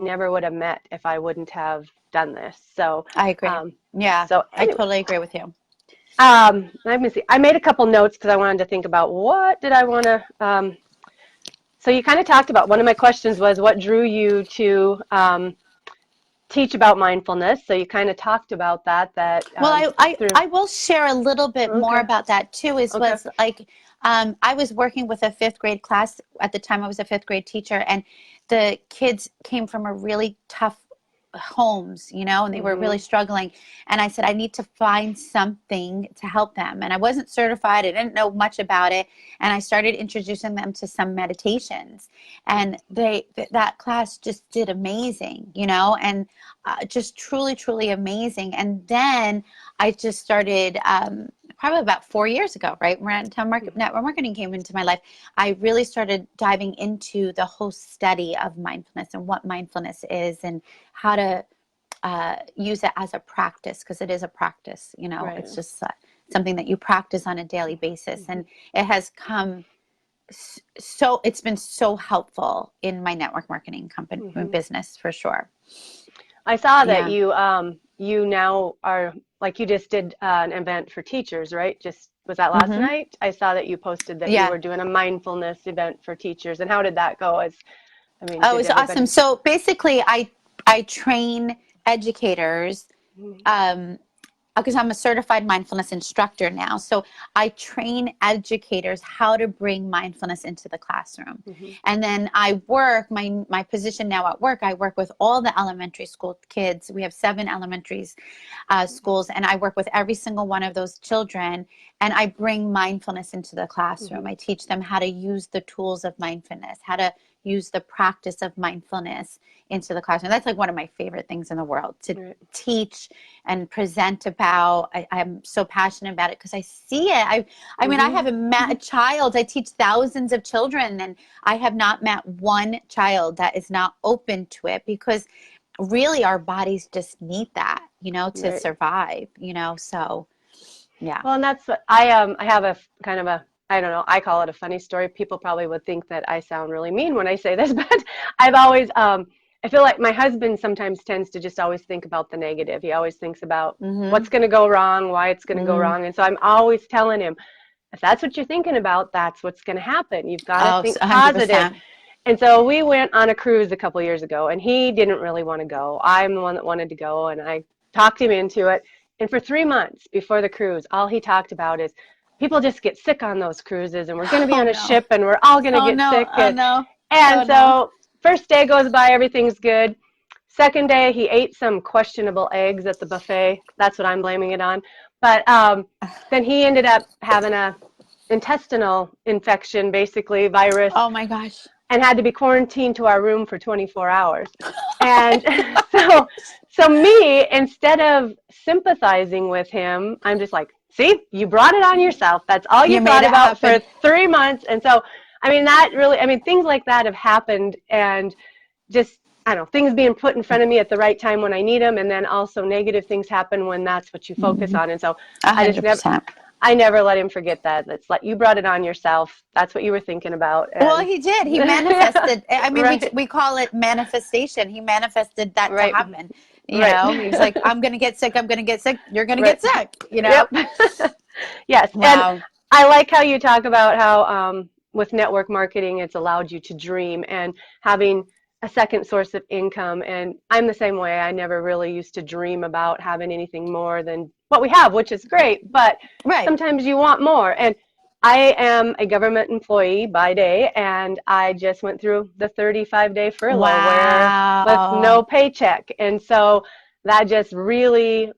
never would have met if I wouldn't have done this. So I agree. Yeah. So I anyway, totally agree with you. let me see. I made a couple notes because I wanted to think about what did I want to. So you kind of talked about, one of my questions was what drew you to teach about mindfulness. So you kind of talked about that. Well, Through. I will share a little bit more Okay. about that too. Okay. Was like, I was working with a fifth grade class at the time. I was a fifth grade teacher, and the kids came from a really tough homes, you know, and they were really struggling. And I said, I need to find something to help them. And I wasn't certified. I didn't know much about it. And I started introducing them to some meditations, and that class just did amazing, you know, and just truly, truly amazing. And then I just started, probably about 4 years ago, right? When network marketing came into my life, I really started diving into the whole study of mindfulness and what mindfulness is and how to use it as a practice, because it is a practice, you know. Right. It's just something that you practice on a daily basis. And it has come so, it's been so helpful in my network marketing company business, for sure. I saw that you now are, like, you just did an event for teachers, right? Was that last night? I saw that you posted that you were doing a mindfulness event for teachers. And how did that go? It was awesome. So basically, I train educators, because I'm a certified mindfulness instructor now. So I train educators how to bring mindfulness into the classroom. And then I work, my position now at work, I work with all the elementary school kids. We have 7 elementary schools, and I work with every single one of those children, and I bring mindfulness into the classroom. I teach them how to use the tools of mindfulness, how to use the practice of mindfulness into the classroom. That's like one of my favorite things in the world, to teach and present about. I'm so passionate about it because I see it. I mean, I have a child. I teach thousands of children, and I have not met one child that is not open to it, because really our bodies just need that, you know, to survive, you know. So yeah. Well, and that's what I have a kind of a, I don't know, I call it a funny story. People probably would think that I sound really mean when I say this, but I've always, I feel like my husband sometimes tends to just always think about the negative. He always thinks about what's going to go wrong, why it's going to go wrong. And so I'm always telling him, if that's what you're thinking about, that's what's going to happen. You've got to think 100%. positive. And so we went on a cruise a couple years ago, and he didn't really want to go. I'm the one that wanted to go, and I talked him into it. And for 3 months before the cruise, all he talked about is, people just get sick on those cruises, and we're going to be on a ship, and we're all going to get sick. And first day goes by, everything's good. Second day, he ate some questionable eggs at the buffet. That's what I'm blaming it on. But then he ended up having a intestinal infection, basically virus. Oh my gosh. And had to be quarantined to our room for 24 hours. And so me, instead of sympathizing with him, I'm just like, see, you brought it on yourself. That's all you thought about for 3 months. And so, I mean, that really, I mean, things like that have happened, and just, I don't know, things being put in front of me at the right time when I need them. And then also negative things happen when that's what you focus on. And so 100%. I never let him forget that. It's like, you brought it on yourself. That's what you were thinking about. And well, he did. He manifested. I mean, we call it manifestation. He manifested that to happen. You know, he's like, I'm going to get sick. I'm going to get sick. You're going to get sick, you know? Yes. Wow. And I like how you talk about how with network marketing, it's allowed you to dream and having a second source of income. And I'm the same way. I never really used to dream about having anything more than what we have, which is great, but sometimes you want more. And I am a government employee by day, and I just went through the 35-day furlough where with no paycheck. And so that just really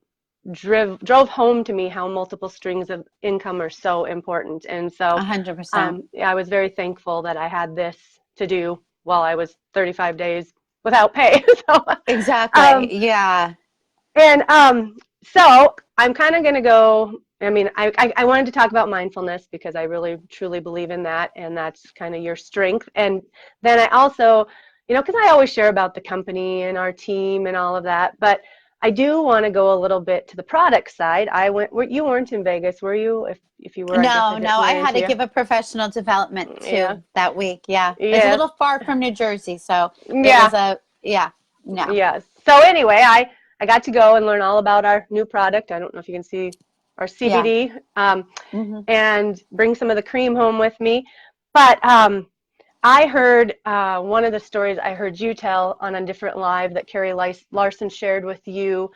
drove home to me how multiple strings of income are so important. And so 100%. I was very thankful that I had this to do while I was 35 days without pay. So, exactly. Yeah. And so I'm kind of going to go, I mean, I wanted to talk about mindfulness because I really, truly believe in that. And that's kind of your strength. And then I also, you know, because I always share about the company and our team and all of that. But I do want to go a little bit to the product side. You weren't in Vegas, were you? If you were, no, I had to give a professional development too that week. Yeah. It's a little far from New Jersey, so it was No. Yes. So anyway, I got to go and learn all about our new product. I don't know if you can see our Yeah. CBD, Mm-hmm. and bring some of the cream home with me. But I heard one of the stories I heard you tell on a different live that Carrie Larson shared with you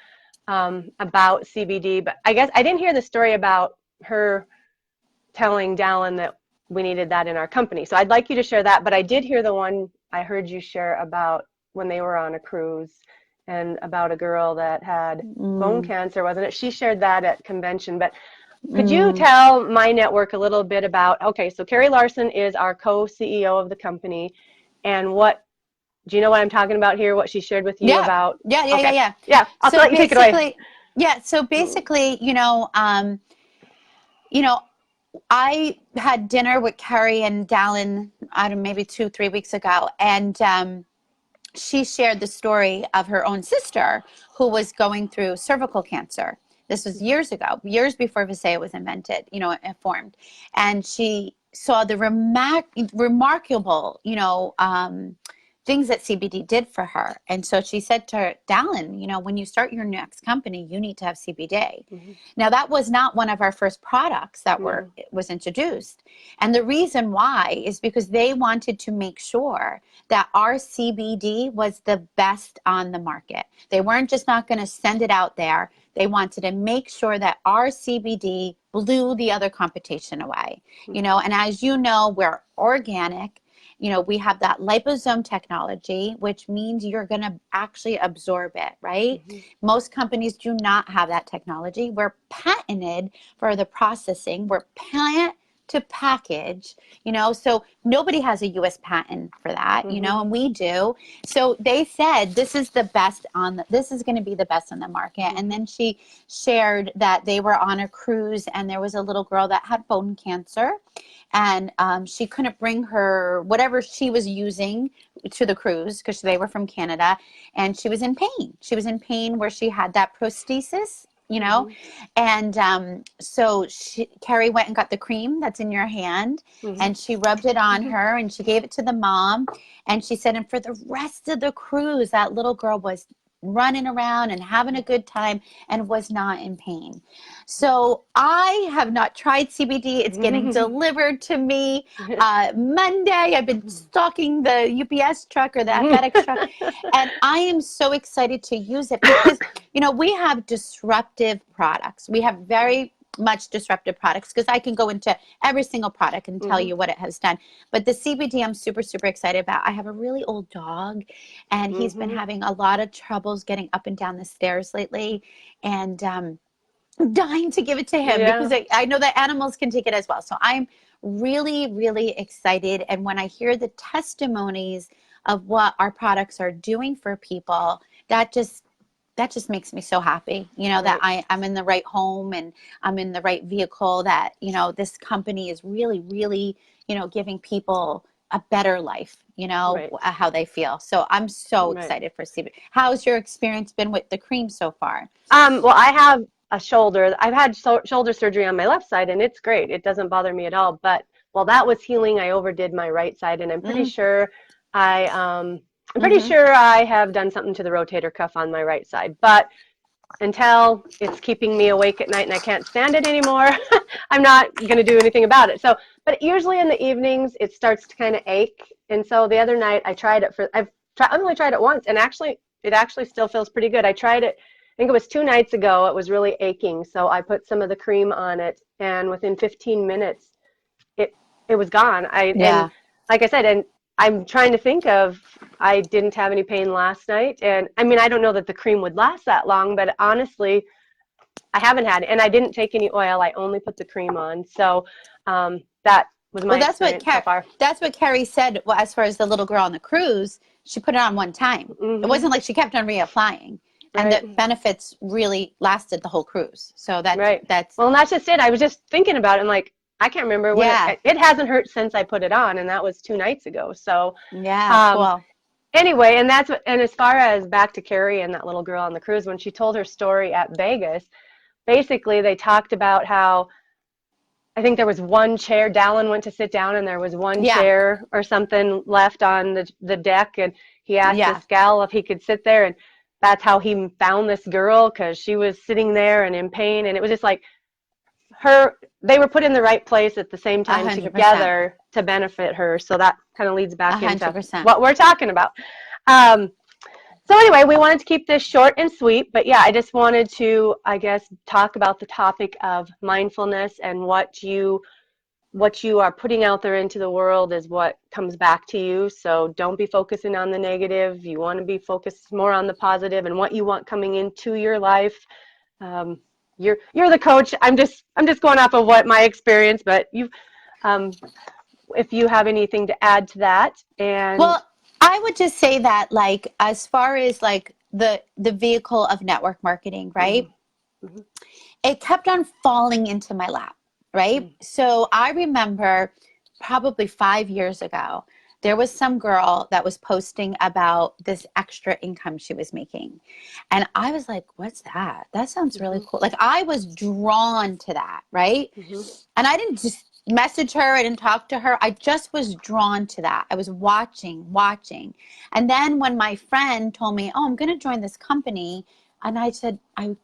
about CBD. But I guess I didn't hear the story about her telling Dallin that we needed that in our company. So I'd like you to share that. But I did hear the one I heard you share about when they were on a cruise and about a girl that had bone cancer, wasn't it? She shared that at convention. But could you tell my network a little bit about, okay, so Carrie Larson is our co-CEO of the company, and what, do you know what I'm talking about here, what she shared with you Yeah. about? Yeah. Yeah. Yeah. Okay. Yeah. Yeah, I'll So let you take it away. basically, yeah. So basically, you know, I had dinner with Carrie and Dallin, I don't know, maybe 2, 3 weeks ago, and she shared the story of her own sister who was going through cervical cancer. This was years ago, years before Visaya was invented, formed. And she saw the remarkable, things that CBD did for her. And so she said to her, Dallin, when you start your next company, you need to have CBD. Mm-hmm. Now, that was not one of our first products that was introduced. And the reason why is because they wanted to make sure that our CBD was the best on the market. They weren't just not going to send it out there. They wanted to make sure that our CBD blew the other competition away. And as you know, we're organic. We have that liposome technology, which means you're going to actually absorb it, right? Most companies do not have that technology. We're patented for the processing. We're plant to package, so nobody has a US patent for that, and we do. So they said, this is the best this is going to be the best on the market. And then she shared that they were on a cruise and there was a little girl that had bone cancer, and she couldn't bring her whatever she was using to the cruise because they were from Canada, and she was in pain. She was in pain where she had that prosthesis, and so Carrie went and got the cream that's in your hand, and she rubbed it on her, and she gave it to the mom, and she said, and for the rest of the cruise, that little girl was running around and having a good time and was not in pain. So I have not tried CBD. It's getting delivered to me Monday. I've been stalking the UPS truck or the FedEx truck, and I am so excited to use it because, we have disruptive products. We have very much disruptive products because I can go into every single product and tell you what it has done. But the CBD I'm super, super excited about. I have a really old dog, and he's been having a lot of troubles getting up and down the stairs lately. And I'm dying to give it to him because I know that animals can take it as well. So I'm really, really excited. And when I hear the testimonies of what our products are doing for people, that just makes me so happy, that I'm in the right home and I'm in the right vehicle, that, this company is really, really, giving people a better life, how they feel. So I'm so excited for CBD. How's your experience been with the cream so far? Well, I have a shoulder. I've had shoulder surgery on my left side, and it's great. It doesn't bother me at all. But while that was healing, I overdid my right side, and I'm pretty sure I'm pretty sure I have done something to the rotator cuff on my right side, but until it's keeping me awake at night and I can't stand it anymore, I'm not going to do anything about it. So, but usually in the evenings, it starts to kind of ache. And so the other night I tried it I've only tried it once, and it actually still feels pretty good. I tried it, I think it was 2 nights ago. It was really aching. So I put some of the cream on it, and within 15 minutes, it was gone. And like I said, and I'm trying to think of, I didn't have any pain last night. And I mean, I don't know that the cream would last that long, but honestly, I haven't had it. And I didn't take any oil. I only put the cream on. So that was my experience so far. That's what Carrie said. Well, as far as the little girl on the cruise, she put it on one time. It wasn't like she kept on reapplying. And the benefits really lasted the whole cruise. So that's well, and that's just it. I was just thinking about it. I'm like, I can't remember when it hasn't hurt since I put it on, and that was 2 nights ago. So cool. Anyway, and as far as back to Carrie and that little girl on the cruise, when she told her story at Vegas, basically they talked about how I think there was one chair. Dallin went to sit down, and there was one chair or something left on the deck, and he asked Yeah. this gal if he could sit there, and that's how he found this girl, because she was sitting there and in pain. And it was just like they were put in the right place at the same time 100%. together to benefit her. So that kind of leads back into 100%. what we're talking about. So anyway, we wanted to keep this short and sweet, but yeah, I just wanted to, I guess, talk about the topic of mindfulness, and what you are putting out there into the world is what comes back to you. So don't be focusing on the negative. You want to be focused more on the positive and what you want coming into your life. You're the coach. I'm just going off of what my experience, but if you have anything to add to that. And well, I would just say that, like, as far as like the vehicle of network marketing, right? Mm-hmm. It kept on falling into my lap, right? Mm-hmm. So I remember probably 5 years ago, there was some girl that was posting about this extra income she was making. And I was like, what's that? That sounds really cool. Like, I was drawn to that, right? Mm-hmm. And I didn't just message her, I didn't talk to her. I just was drawn to that. I was watching. And then when my friend told me, oh, I'm going to join this company, and I said, I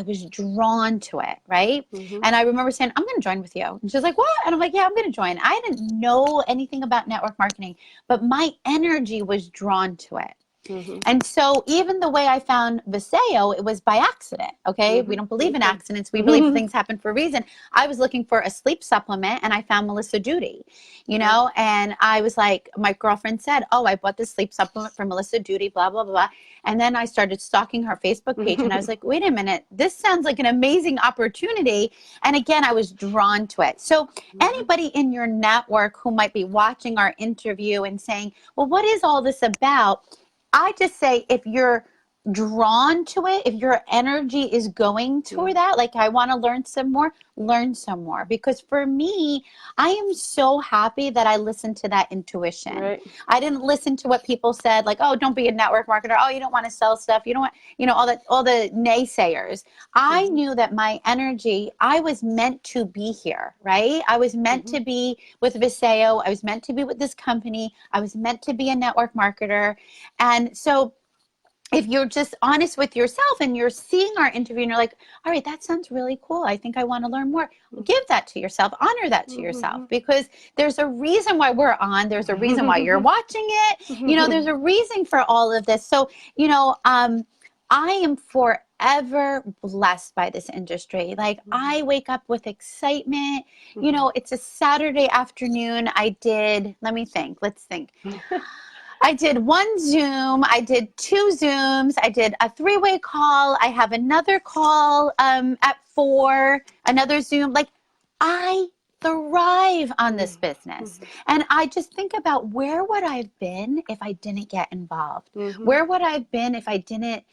was drawn to it, right? Mm-hmm. And I remember saying, I'm going to join with you. And she's like, what? And I'm like, yeah, I'm going to join. I didn't know anything about network marketing, but my energy was drawn to it. Mm-hmm. And so even the way I found Viseo, it was by accident, okay? Mm-hmm. We don't believe in accidents. We believe things happen for a reason. I was looking for a sleep supplement, and I found Melissa Duty, you know? And I was like, my girlfriend said, oh, I bought this sleep supplement from Melissa Duty, blah, blah, blah. And then I started stalking her Facebook page, and I was like, wait a minute, this sounds like an amazing opportunity. And again, I was drawn to it. So anybody in your network who might be watching our interview and saying, well, what is all this about? I just say, if you're drawn to it, if your energy is going toward that, like, I want to learn some more. Because for me, I am so happy that I listened to that intuition. Right. I didn't listen to what people said, like, oh, don't be a network marketer. Oh, you don't want to sell stuff. You don't want, all the naysayers. I knew that my energy, I was meant to be here, right? I was meant to be with Viseo. I was meant to be with this company. I was meant to be a network marketer. And so if you're just honest with yourself and you're seeing our interview and you're like, all right, that sounds really cool, I think I want to learn more, give that to yourself, honor that to yourself, because there's a reason why we're on, there's a reason why you're watching it, there's a reason for all of this. So, I am forever blessed by this industry. Like, I wake up with excitement. It's a Saturday afternoon. Let's think. I did one Zoom, I did 2 Zooms, I did a 3-way call, I have another call at 4, another Zoom. Like, I thrive on this business. And I just think about, where would I have been if I didn't get involved? Where would I have been if I didn't,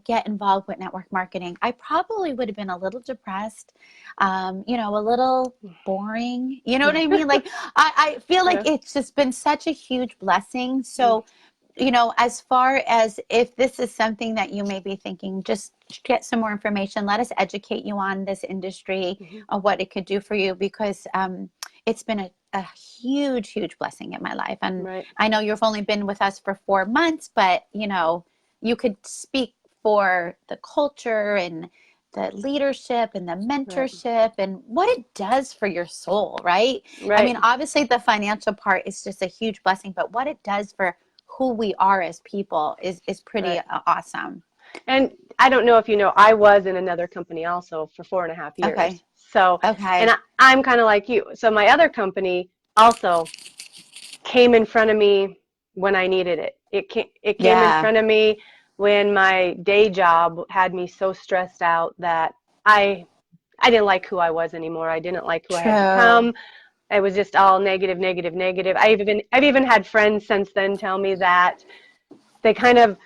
get involved with network marketing? I probably would have been a little depressed, a little boring. You know what I mean? Like, I feel like it's just been such a huge blessing. So, as far as if this is something that you may be thinking, just get some more information. Let us educate you on this industry, on what it could do for you, because it's been a huge, huge blessing in my life. And I know you've only been with us for 4 months, but, you could speak for the culture and the leadership and the mentorship and what it does for your soul, right? I mean, obviously the financial part is just a huge blessing, but what it does for who we are as people is pretty awesome. And I don't know if you know, I was in another company also for 4.5 years. Okay. So, and I'm kind of like you. So my other company also came in front of me when I needed it. It came in front of me when my day job had me so stressed out that I didn't like who I was anymore. I didn't like who I had become. It was just all negative, negative, negative. I've even had friends since then tell me that they kind of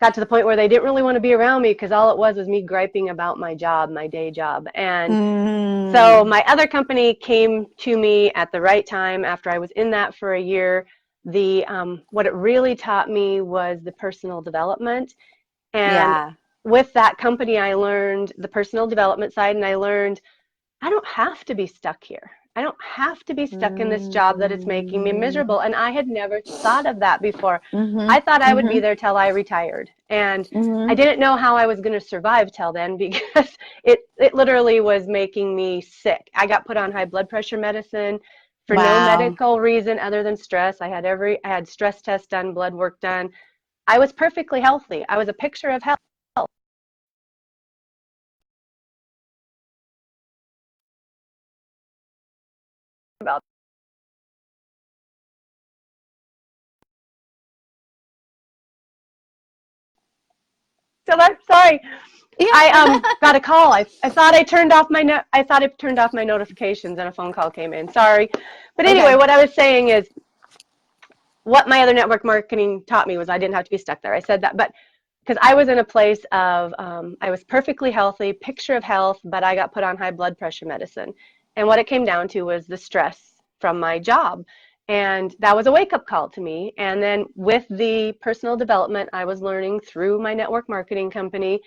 got to the point where they didn't really want to be around me, because all it was me griping about my job, my day job. And so my other company came to me at the right time after I was in that for a year. What it really taught me was the personal development. And with that company, I learned the personal development side, and I learned I don't have to be stuck here. I don't have to be stuck in this job that is making me miserable. And I had never thought of that before. I thought I would be there till I retired. And I didn't know how I was going to survive till then, because it literally was making me sick. I got put on high blood pressure medicine for no medical reason other than stress. I had stress tests done, blood work done. I was perfectly healthy. I was a picture of health. About so that, sorry. Yeah. I got a call. I thought I turned off my notifications, and a phone call came in. Sorry. But anyway, what I was saying is, what my other network marketing taught me was I didn't have to be stuck there. I said that, but because I was in a place of, I was perfectly healthy, picture of health, but I got put on high blood pressure medicine. And what it came down to was the stress from my job. And that was a wake-up call to me. And then with the personal development I was learning through my network marketing company,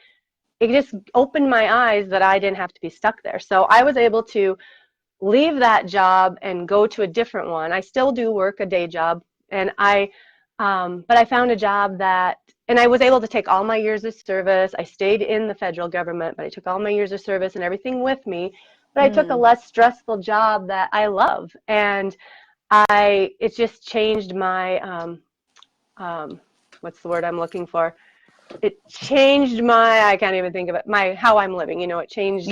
it just opened my eyes that I didn't have to be stuck there. So I was able to leave that job and go to a different one. I still do work a day job, and but I found a job that, and I was able to take all my years of service. I stayed in the federal government, but I took all my years of service and everything with me. But I took a less stressful job that I love, and it just changed my what's the word I'm looking for? It changed my, I can't even think of it, how I'm living. You know, it changed